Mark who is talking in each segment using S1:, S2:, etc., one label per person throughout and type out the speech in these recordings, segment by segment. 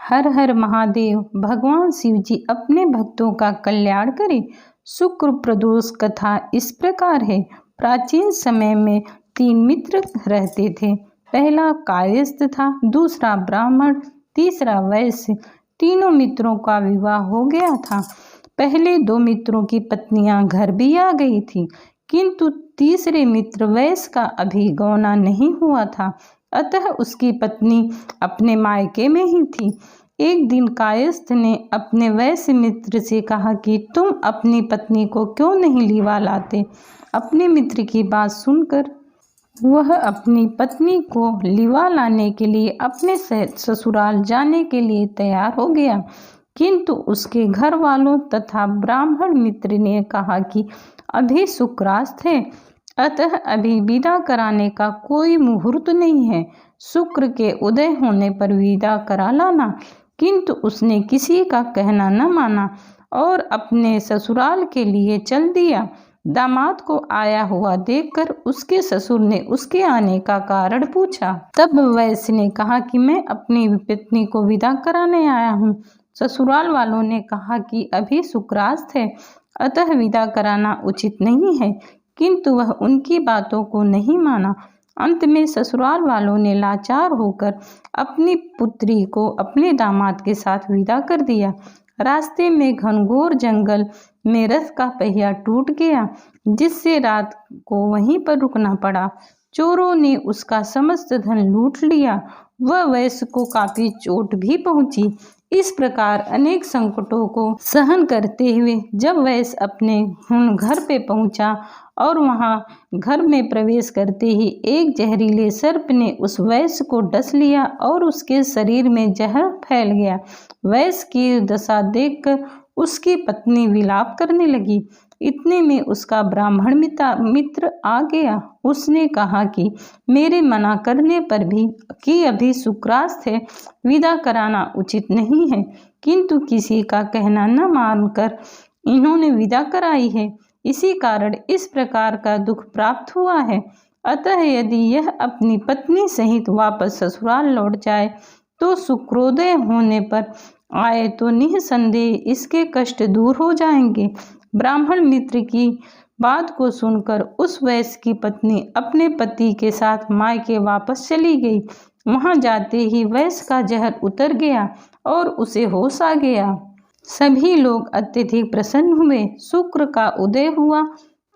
S1: हर हर महादेव। भगवान शिव जी अपने भक्तों का कल्याण करें। शुक्र प्रदोष कथा इस प्रकार है। प्राचीन समय में 3 मित्र रहते थे। पहला कायस्थ था, दूसरा ब्राह्मण, तीसरा वैश्य। तीनों मित्रों का विवाह हो गया था। पहले 2 मित्रों की पत्नियां घर भी आ गई थी, किंतु तीसरे मित्र वैश्य का अभी गौना नहीं हुआ था, अतः उसकी पत्नी अपने मायके में ही थी। एक दिन कायस्थ ने अपने वैश्य मित्र से कहा कि तुम अपनी पत्नी को क्यों नहीं लिवा लाते। अपने मित्र की बात सुनकर वह अपनी पत्नी को लिवा लाने के लिए अपने ससुराल जाने के लिए तैयार हो गया, किंतु उसके घर वालों तथा ब्राह्मण मित्र ने कहा कि अभी शुक्रास्त है, अतः अभी विदा कराने का कोई मुहूर्त नहीं है। शुक्र के उदय होने पर विदा करा लाना। किंतु उसने किसी का कहना न माना और अपने ससुराल के लिए चल दिया। दामाद को आया हुआ देखकर उसके ससुर ने उसके आने का कारण पूछा। तब वैश्य ने कहा कि मैं अपनी पत्नी को विदा कराने आया हूँ। ससुराल वालों ने कहा कि अभी शुक्रास्त है, अतः विदा कराना उचित नहीं है, किंतु वह उनकी बातों को नहीं माना। अंत में ससुराल वालों ने लाचार होकर अपनी पुत्री को अपने दामाद के साथ विदा कर दिया। रास्ते में घनघोर जंगल में रथ का पहिया टूट गया, जिससे रात को वहीं पर रुकना पड़ा। चोरों ने उसका समस्त धन लूट लिया। वह वैश्य को काफी चोट भी पहुंची। इस प्रकार अनेक संकटों को सहन करते हुए जब वैश्य अपने घर पे पहुंचा और वहां घर में प्रवेश करते ही एक जहरीले सर्प ने उस वैश्य को डस लिया और उसके शरीर में जहर फैल गया। वैश्य की दशा देखकर उसकी पत्नी विलाप करने लगी। इतने में उसका ब्राह्मण मित्र आ गया। उसने कहा कि मेरे मना करने पर भी कि अभी शुक्रास्त है, विदा कराना उचित नहीं है, किंतु किसी का कहना न मानकर इन्होंने विदा कराई है। इसी कारण इस प्रकार का दुख प्राप्त हुआ है। अतः यदि यह अपनी पत्नी सहित वापस ससुराल लौट जाए तो शुक्रोदय होने पर आए तो निःसंदेह इसके कष्ट दूर हो जाएंगे। ब्राह्मण मित्र की बात को सुनकर उस वैश्य की पत्नी अपने पति के साथ मायके वापस चली गई। वहां जाते ही वैश्य का जहर उतर गया और उसे होश आ गया। सभी लोग अत्यधिक प्रसन्न हुए। शुक्र का उदय हुआ,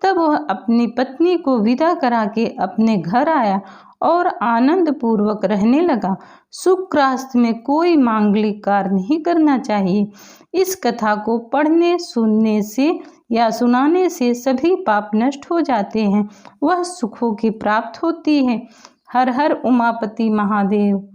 S1: तब वह अपनी पत्नी को विदा करा के अपने घर आया और आनंद पूर्वक रहने लगा। शुक्रास्त में कोई मांगलिक कार्य नहीं करना चाहिए। इस कथा को पढ़ने, सुनने से या सुनाने से सभी पाप नष्ट हो जाते हैं, वह सुखों की प्राप्त होती है। हर हर उमापति महादेव।